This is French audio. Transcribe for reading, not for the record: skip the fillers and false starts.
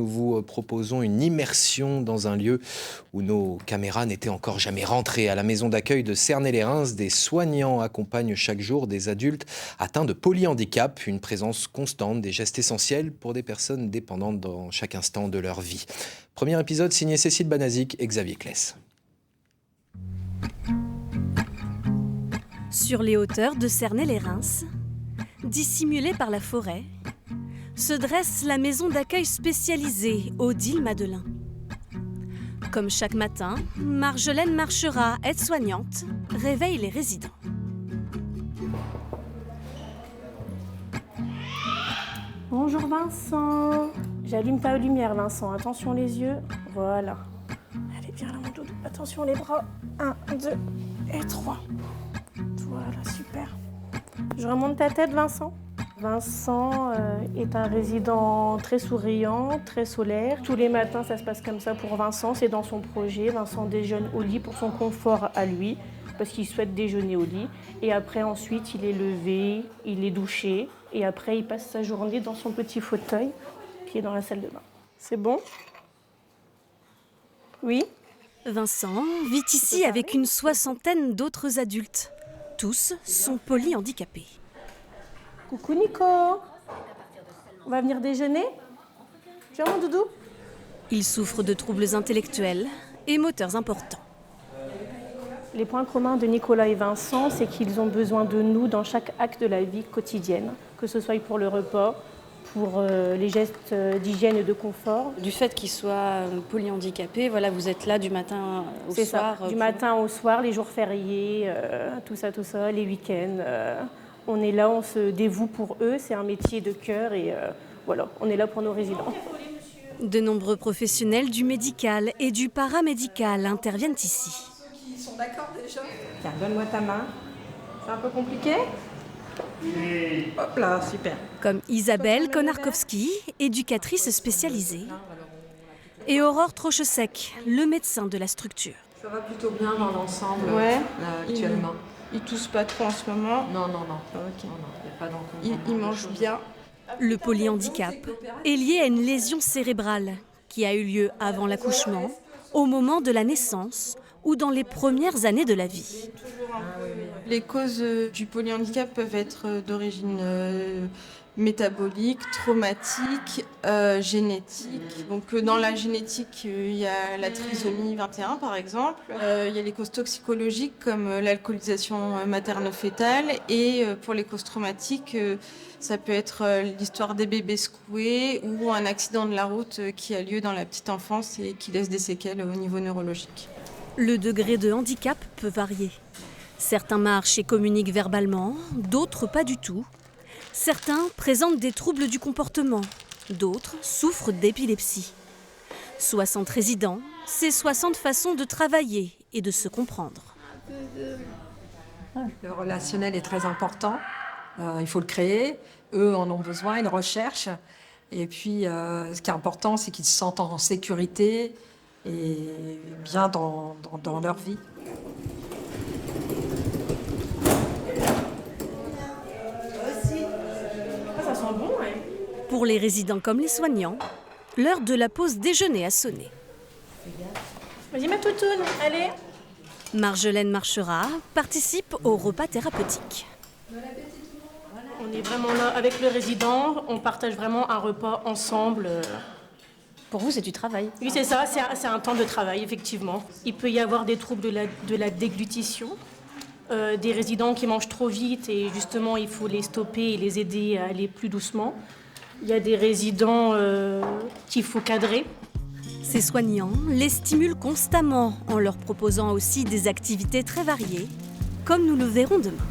Nous vous proposons une immersion dans un lieu où nos caméras n'étaient encore jamais rentrées. À la maison d'accueil de Cernay-les-Reims, des soignants accompagnent chaque jour des adultes atteints de polyhandicap, une présence constante des gestes essentiels pour des personnes dépendantes dans chaque instant de leur vie. Premier épisode signé Cécile Banazic et Xavier Kless. Sur les hauteurs de Cernay-les-Reims, dissimulée par la forêt, se dresse la maison d'accueil spécialisée Odile Madelin. Comme chaque matin, Marjolaine Marchera, aide-soignante, réveille les résidents. Bonjour Vincent. J'allume ta lumière Vincent, attention les yeux. Voilà. Allez, viens là mon doudou. Attention les bras. 1, 2 et 3. Voilà, super. Je remonte ta tête Vincent. Vincent est un résident très souriant, très solaire. Tous les matins, ça se passe comme ça pour Vincent, c'est dans son projet. Vincent déjeune au lit pour son confort à lui, parce qu'il souhaite déjeuner au lit. Et après, ensuite, il est levé, il est douché. Et après, il passe sa journée dans son petit fauteuil qui est dans la salle de bain. C'est bon? Oui? Vincent vit ici avec une soixantaine d'autres adultes. Tous sont polyhandicapés. Coucou Nico. On va venir déjeuner? Viens mon doudou. Ils souffrent de troubles intellectuels et moteurs importants. Les points communs de Nicolas et Vincent, c'est qu'ils ont besoin de nous dans chaque acte de la vie quotidienne, que ce soit pour le repas, pour les gestes d'hygiène et de confort. Du fait qu'ils soient polyhandicapés, voilà, vous êtes là du matin au C'est soir. Ça, du matin au soir, les jours fériés, tout ça, les week-ends. On est là, on se dévoue pour eux, c'est un métier de cœur et voilà, on est là pour nos résidents. De nombreux professionnels du médical et du paramédical interviennent ici. Ils sont d'accord déjà? Tiens, donne-moi ta main. C'est un peu compliqué? Hop là, super. Comme Isabelle Konarkowski, éducatrice spécialisée, et Aurore Trochesec, le médecin de la structure. Ça va plutôt bien dans l'ensemble actuellement. Il tousse pas trop en ce moment. Non. Okay. Non, il n'y a pas d'encombrement. Il mange bien. Le polyhandicap est lié à une lésion cérébrale qui a eu lieu avant l'accouchement, au moment de la naissance ou dans les premières années de la vie. Les causes du polyhandicap peuvent être d'origine métabolique, traumatique, génétique. Donc dans la génétique, il y a la trisomie 21 par exemple. Il y a les causes toxicologiques comme l'alcoolisation materne-fœtale. Et pour les causes traumatiques, ça peut être l'histoire des bébés secoués ou un accident de la route qui a lieu dans la petite enfance et qui laisse des séquelles au niveau neurologique. Le degré de handicap peut varier. Certains marchent et communiquent verbalement, d'autres pas du tout. Certains présentent des troubles du comportement, d'autres souffrent d'épilepsie. 60 résidents, c'est 60 façons de travailler et de se comprendre. Le relationnel est très important, il faut le créer, eux en ont besoin, ils le recherchent. Et puis ce qui est important, c'est qu'ils se sentent en sécurité et bien dans leur vie. Ça sent bon, ouais. Pour les résidents comme les soignants, l'heure de la pause déjeuner a sonné. Vas-y ma toutoune, allez. Marjolaine Marchera participe au repas thérapeutique. On est vraiment là avec le résident, on partage vraiment un repas ensemble. Pour vous, c'est du travail. Oui, c'est ça, c'est un temps de travail, effectivement. Il peut y avoir des troubles de la déglutition, des résidents qui mangent trop vite et justement, il faut les stopper et les aider à aller plus doucement. Il y a des résidents qu'il faut cadrer. Ces soignants les stimulent constamment en leur proposant aussi des activités très variées, comme nous le verrons demain.